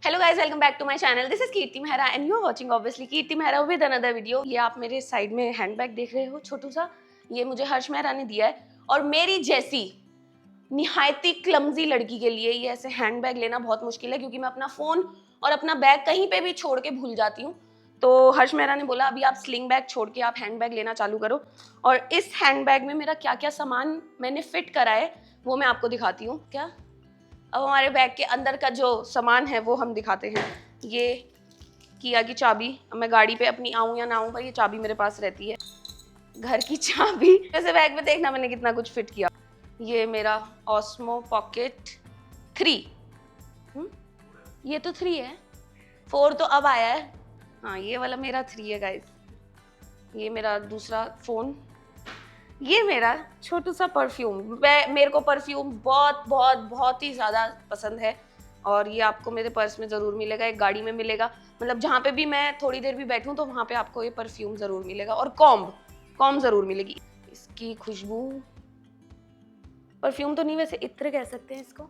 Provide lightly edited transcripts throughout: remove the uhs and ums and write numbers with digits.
Hello guys, welcome back to my channel. This is Kirti Mehra and you are watching obviously Kirti Mehra with another video. ये आप मेरे side में handbag देख रहे हो छोटू सा, ये मुझे हर्ष मेहरा ने दिया है। और मेरी जैसी निहायती क्लमजी लड़की के लिए ये ऐसे हैंडबैग लेना बहुत मुश्किल है, क्योंकि मैं अपना फोन और अपना बैग कहीं पे भी छोड़ के भूल जाती हूँ। तो हर्ष मेहरा ने बोला अभी आप स्लिंग बैग छोड़ के आप हैंडबैग लेना चालू करो। और इस हैंडबैग में मेरा क्या क्या सामान मैंने फिट करा है वो मैं आपको दिखाती हूँ। क्या अब हमारे बैग के अंदर का जो सामान है वो हम दिखाते हैं। ये किया की चाबी, अब मैं गाड़ी पे अपनी आऊँ या ना आऊँ पर ये चाबी मेरे पास रहती है, घर की चाबी। वैसे बैग में देखना मैंने कितना कुछ फिट किया। ये मेरा ऑस्मो पॉकेट 3, ये तो 3 है, 4 तो अब आया है। हाँ ये वाला मेरा 3 है गाइस। ये मेरा दूसरा फोन, ये मेरा छोटू सा परफ्यूम। मेरे को परफ्यूम बहुत बहुत बहुत ही ज़्यादा पसंद है और ये आपको मेरे पर्स में ज़रूर मिलेगा, एक गाड़ी में मिलेगा, मतलब जहाँ पे भी मैं थोड़ी देर भी बैठूँ तो वहाँ पे आपको ये परफ्यूम ज़रूर मिलेगा। और कॉम्ब ज़रूर मिलेगी। इसकी खुशबू, परफ्यूम तो नहीं वैसे इत्र कह सकते हैं इसको।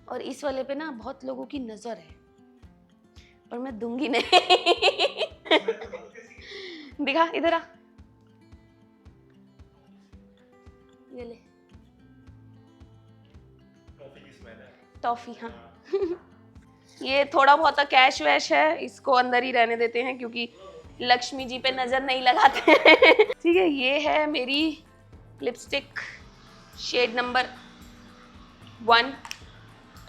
और इस वाले पे ना बहुत लोगों की नज़र है पर मैं दूंगी नहीं। दिखा, इधर आ, ये ले टॉफी। हाँ ये थोड़ा बहुत कैश वैश है, इसको अंदर ही रहने देते हैं क्योंकि लक्ष्मी जी पे नजर नहीं लगाते हैं। ठीक है, ये है मेरी लिपस्टिक शेड नंबर 1,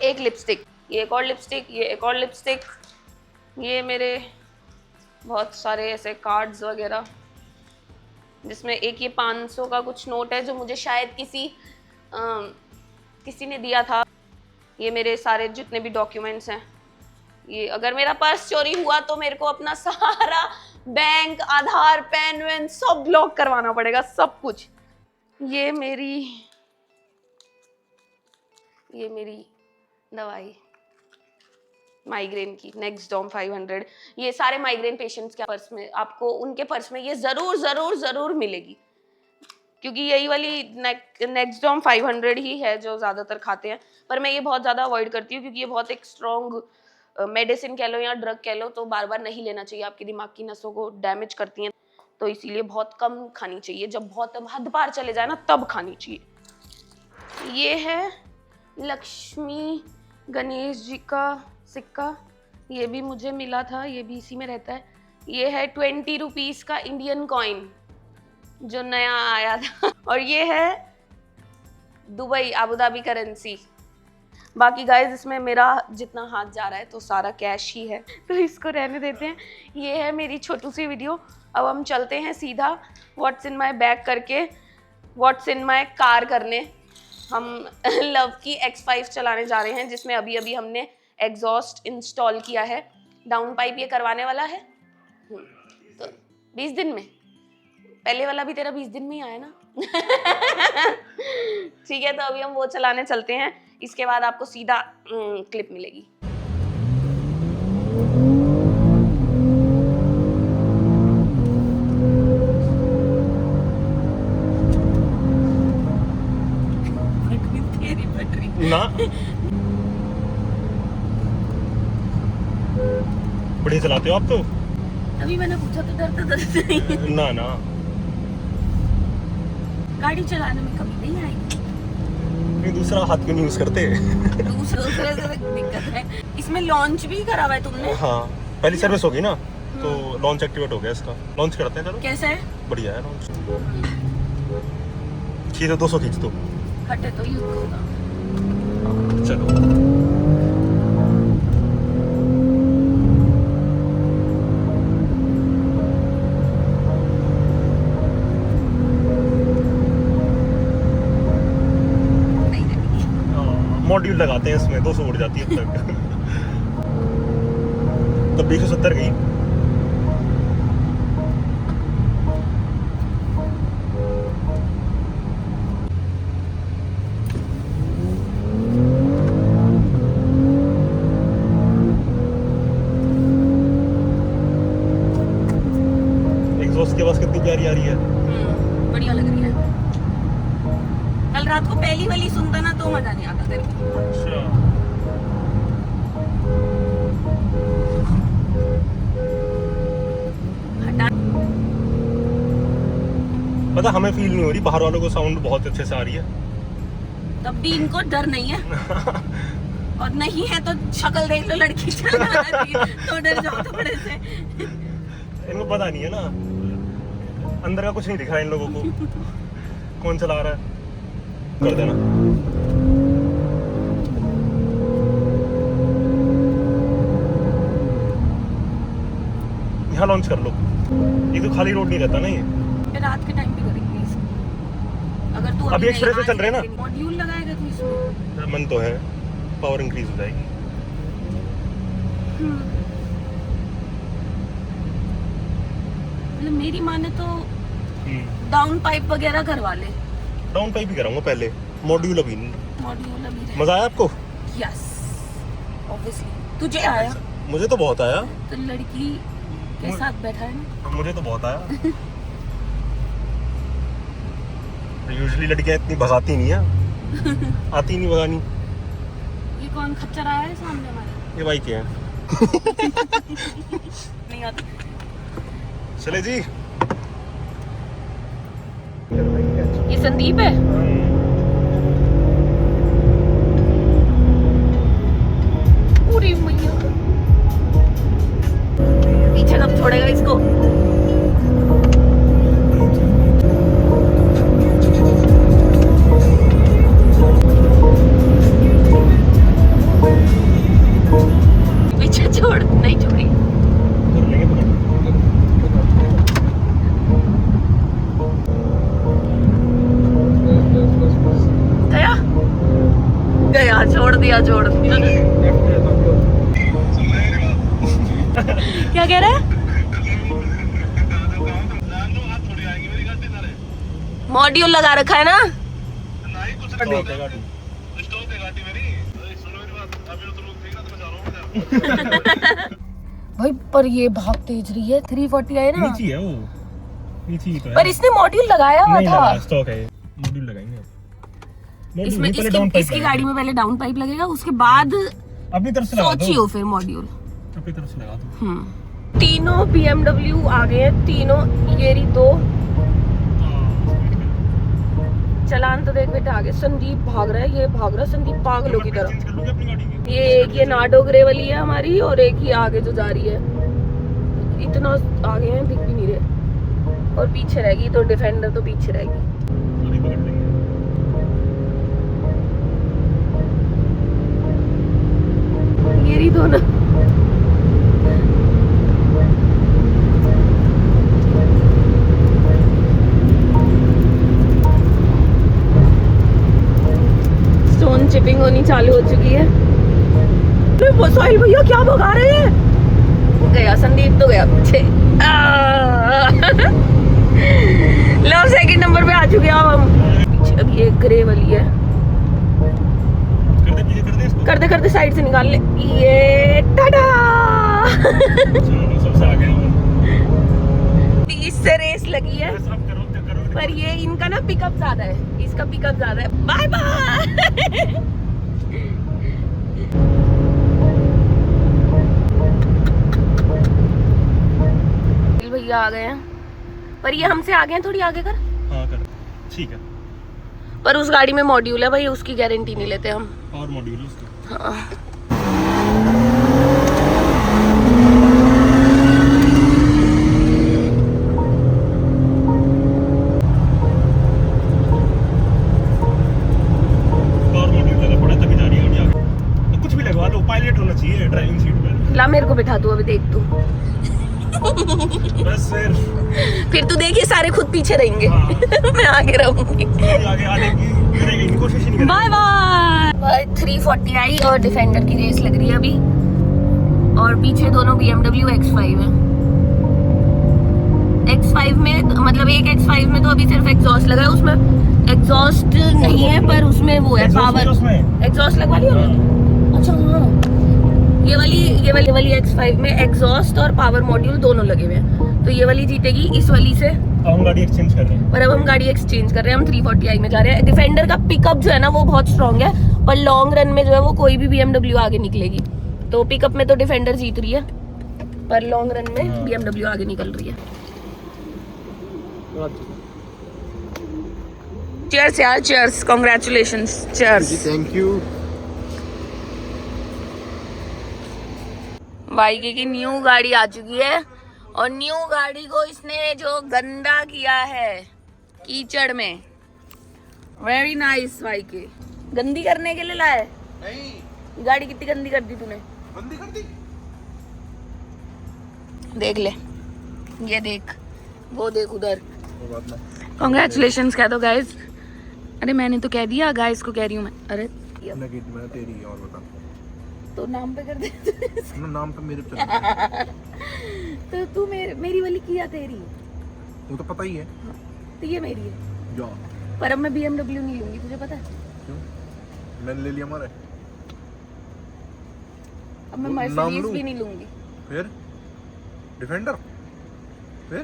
एक लिपस्टिक, ये एक और लिपस्टिक, ये एक और लिपस्टिक, ये मेरे बहुत सारे ऐसे कार्ड्स वगैरह जिसमें एक ये 500 का कुछ नोट है जो मुझे शायद किसी ने दिया था। ये मेरे सारे जितने भी डॉक्यूमेंट्स हैं, ये अगर मेरा पर्स चोरी हुआ तो मेरे को अपना सारा बैंक, आधार, पैन वैन सब ब्लॉक करवाना पड़ेगा, सब कुछ। ये मेरी दवाई माइग्रेन की नेक्सडॉम 500। ये सारे माइग्रेन पेशेंट्स के पर्स में, आपको उनके पर्स में ये जरूर जरूर जरूर मिलेगी, क्योंकि यही वाली नेक्सडॉम 500 ही है जो ज़्यादातर खाते हैं। पर मैं ये बहुत ज़्यादा अवॉइड करती हूँ क्योंकि ये बहुत एक स्ट्रॉन्ग मेडिसिन कह लो या ड्रग कह लो, तो बार बार नहीं लेना चाहिए, आपकी दिमाग की नसों को डैमेज करती हैं, तो इसीलिए बहुत कम खानी चाहिए। जब बहुत हद पार चले जाए ना तब खानी चाहिए। ये है लक्ष्मी गणेश जी का सिक्का, ये भी मुझे मिला था, ये भी इसी में रहता है। ये है 20 रुपीस का इंडियन कॉइन जो नया आया था। और ये है दुबई अबू धाबी करेंसी। बाकी गाइस इसमें मेरा जितना हाथ जा रहा है तो सारा कैश ही है, तो इसको रहने देते हैं। ये है मेरी छोटी सी वीडियो। अब हम चलते हैं सीधा व्हाट्स इन माय बैग करके व्हाट्स इन माय कार करने। हम लव की X5 चलाने जा रहे हैं जिसमें अभी अभी हमने एग्जॉस्ट इंस्टॉल किया है। डाउन पाइप ये करवाने वाला है तो 20 दिन में, पहले वाला भी तेरा 20 दिन में ही आया ना। ठीक है, तो अभी हम वो चलाने चलते हैं, इसके बाद आपको सीधा क्लिप मिलेगी। ना बढ़िया चलाते हो आप तो। अभी मैंने पूछा तो डरते नहीं। ना ना गाड़ी चलाने में कभी नहीं आएगी। नहीं, दूसरा हाथ क्यों नहीं यूज करते? दूसरे से दिक्कत है। इसमें लॉन्च भी करा हुआ है तुमने? हाँ, पहली सर्विस होगी ना तो लॉन्च एक्टिवेट हो गया इसका। लॉन्च करते हैं, चलो। कैसा है? बढ़िया है लॉन्च। खींचो 200 खींच दो। हटे तो यूज होगा। चलो मॉड्यूल लगाते हैं इसमें, 200 उड़ जाती है अब तक। तब 170 गई। एग्जॉस्ट के पास कितनी प्यारी आ रही है। बढ़िया लग रही है। कल रात को पहली वाली सुनता ना तो मजा नहीं आता तेरे को। अच्छा पता हमें फील नहीं हो रही, बाहर वालों को साउंड बहुत अच्छे से आ रही है। तब भी इनको डर नहीं है। और नहीं है तो शक्ल देख लो लड़की चल रही है, तो डर जाओ थोड़े से। इनको पता नहीं है ना, अंदर का कुछ नहीं दिख रहा इन लोगों को, कौन चला रहा है। कर देना। यहाँ लॉन्च कर लो, ये तो खाली रोड नहीं रहता ना ये। रात के टाइम पे करेंगे इसको। अगर तू अभी एक्सप्रेस से चल रहे हैं ना, मॉड्यूल लगाएगा तू इसमें। मन तो है, पावर इंक्रीज हो जाएगी। मतलब मेरी माने तो डाउन पाइप वगैरह करवा ले। डाउन पाइप ही कराऊंगा पहले, मॉड्यूल अभी नहीं। मॉड्यूल अभी मजा आया आपको? Yes obviously. तुझे आया? मुझे तो बहुत आया। तो लड़की के साथ बैठा है ना, मुझे तो बहुत आया। यूजुअली लड़कियां इतनी भगाती नहीं है। आती नहीं भगानी। ये कौन खच्चर आया है सामने हमारे? ये भाई क्या है? नहीं आती। चले जी। ये संदीप है। पूरी मैया, पीछे कब छोड़ेगा इसको? पीछे छोड़, नहीं छोड़ी। गया गया, छोड़ दिया छोड़ दिया। क्या कह रहा है? मॉड्यूल लगा रखा है ना? भाई पर ये बहुत तेज रही है। 340 है ना? नीचे है वो, नीचे ही तो है। पर इसने मॉड्यूल लगाया हुआ नहीं था। लगा, स्टॉक है, मॉड्यूल लगाएंगे। इसमें इसकी गाड़ी में पहले डाउन पाइप लगेगा, उसके बाद अपनी तरफ से लगा दो। सोचियो फिर मॉड्यूल अपनी तरफ से लगा दो। तीनों BMW आ गए हैं, तीनों। ये रही दो। चलान तो देख बेटा आगे। संदीप भाग रहा है, ये भाग रहा है संदीप पागलों की तरह। ये एक ये नाडो ग्रे वाली है हमारी, और एक ही आगे जो जा रही है। इतना आगे हैं दिख भी नहीं रहे। और पीछे रहेगी तो डिफेंडर तो पीछे रहेगी। ये रही दोनों। स्टोन चिपिंग होनी चालू हो चुकी है। वो सोहेल भैया क्या भगा रहे हैं? गया संदीप तो गया पीछे। लो सेकंड नंबर पे आ चुके हैं हम। पीछे अब ये ग्रे वाली है। करते करते साइड से निकाल ले। ये टाटा। 30 से रेस लगी है, पर ये इनका ना पिकअप ज्यादा है, इसका पिकअप ज्यादा है। Bye bye. भैया आ गए हैं, पर ये हमसे आगे हैं। थोड़ी आगे कर। हाँ कर, ठीक है। पर उस गाड़ी में मॉड्यूल है भाई, उसकी गारंटी नहीं लेते हम। और मॉड्यूल है उसका। हाँ। कुछ भी लगवा लो, पायलट होना चाहिए ड्राइविंग सीट पे। ला मेरे को बिठा तू, अभी देख तू। बस फिर तू देखिए सारे खुद पीछे रहेंगे। हाँ। मैं आगे रहूंगी। आगे आने की करेगी, कोशिश ही नहीं करेगी। Bye bye. 340 आई और डिफेंडर की रेस लग रही है अभी, और पीछे दोनों BMW X5 है। X5 में मतलब एक X5 में तो अभी सिर्फ एग्जॉस्ट लगा है, उसमें एग्जॉस्ट नहीं है, पर उसमें वो है पावर। एग्जॉस्ट लगवा लिया? अच्छा हाँ, ये वाली X5 में एग्जॉस्ट और पावर मॉड्यूल दोनों लगे हुए हैं। तो ये वाली जीतेगी इस वाली से। हम गाड़ी एक्सचेंज कर रहे हैं। पर अब हम गाड़ी एक्सचेंज कर रहे हैं, हम 340i में जा रहे हैं। डिफेंडर का पिकअप जो है ना वो बहुत स्ट्रॉन्ग है, पर लॉन्ग रन में जो है वो कोई भी BMW आगे निकलेगी। तो पिकअप में तो डिफेंडर जीत रही है, पर लॉन्ग रन में BMW आगे निकल रही है। चीयर्स यार, cheers, congratulations, cheers. Thank you. YK की न्यू गाड़ी आ चुकी है और न्यू गाड़ी को इसने जो गंदा किया है कीचड़ में, वेरी नाइस वाईके। गंदी करने के लिए लाया है? नहीं गाड़ी कितनी गंदी कर दी तूने, बंदी कर दी। देख ले, ये देख, वो देख उधर। वो बात ना, कांग्रेचुलेशंस कह दो गाइस। अरे मैंने तो कह दिया, गाइस को कह रही हूँ मैं। अरे मैं तेरी है, और बता। तो नाम पे कर दे। अपना नाम पे मेरे पे चल। तो तू मेरी वाली किया तेरी, वो तो पता ही है। तो ये मेरी है। जा, पर अब मैं BMW नहीं लूंगी, तुझे पता है? क्यों? मैंने ले लिया हमारे। अब मैं वो नाम मर्सिडीज लूं? भी नहीं लूंगी। फिर डिफेंडर, फिर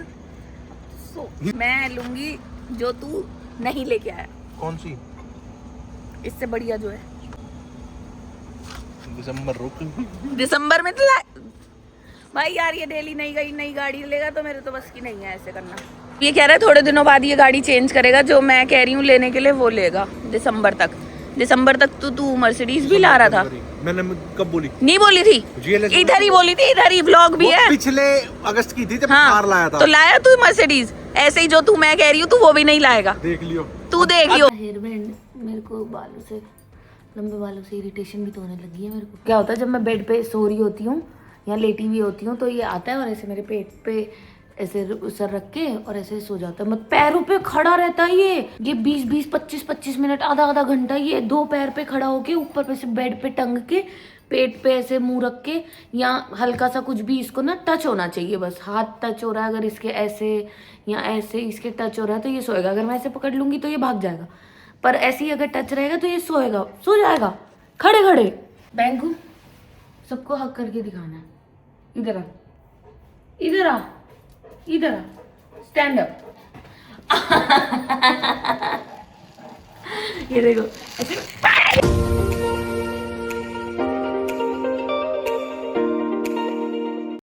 मैं लूंगी जो तू नहीं लेके आया, कौन सी? इससे बढ़िया जो है। दिसंबर रुक। दिसंबर में तो भाई यार, ये डेली नई गाड़ी लेगा तो मेरे तो बस की नहीं है ऐसे करना। ये कह रहा है थोड़े दिनों बाद ये गाड़ी चेंज करेगा, जो मैं कह रही हूँ लेने के लिए वो लेगा दिसंबर तक। दिसंबर तक तो तू मर्सिडीज भी ला रहा था। मैंने कब बोली? नहीं बोली थी, GLS इधर ही बोली थी, इधर ही व्लॉग भी है। पिछले अगस्त की थी जब हाँ, कार लाया था। तो लाया तू मर्सिडीज, ऐसे ही जो तू मैं कह रही हूँ तू वो भी नहीं लाएगा। देख लियो, तू देख लियो। हेयर बैंड मेरे को बालों से, लंबे बालों से इरिटेशन भी तो होने लगी है मेरे को। क्या होता है जब मैं बेड पे सो रही होती हूँ या लेटी हुई होती हूँ तो ये आता है और ऐसे मेरे पेट पे ऐसे सर रख के और ऐसे सो जाता है। मतलब पैरों पे खड़ा रहता है ये 20-20, 25-25 मिनट, आधा घंटा ये दो पैर पे खड़ा होके ऊपर पे से बेड पे टंग के पेट पे ऐसे मुंह रख के, या हल्का सा कुछ भी इसको ना टच होना चाहिए, बस हाथ टच हो रहा है अगर इसके ऐसे या ऐसे इसके टच हो रहा है तो ये सोएगा। अगर मैं ऐसे पकड़ लूंगी तो ये भाग जाएगा, पर ऐसे ही अगर टच रहेगा तो ये सोएगा, सो जाएगा खड़े खड़े। बैंकू सबको हक करके दिखाना है। इधर आ, इधर आ, इधर आ, स्टैंड अप। ये देखो ऐसे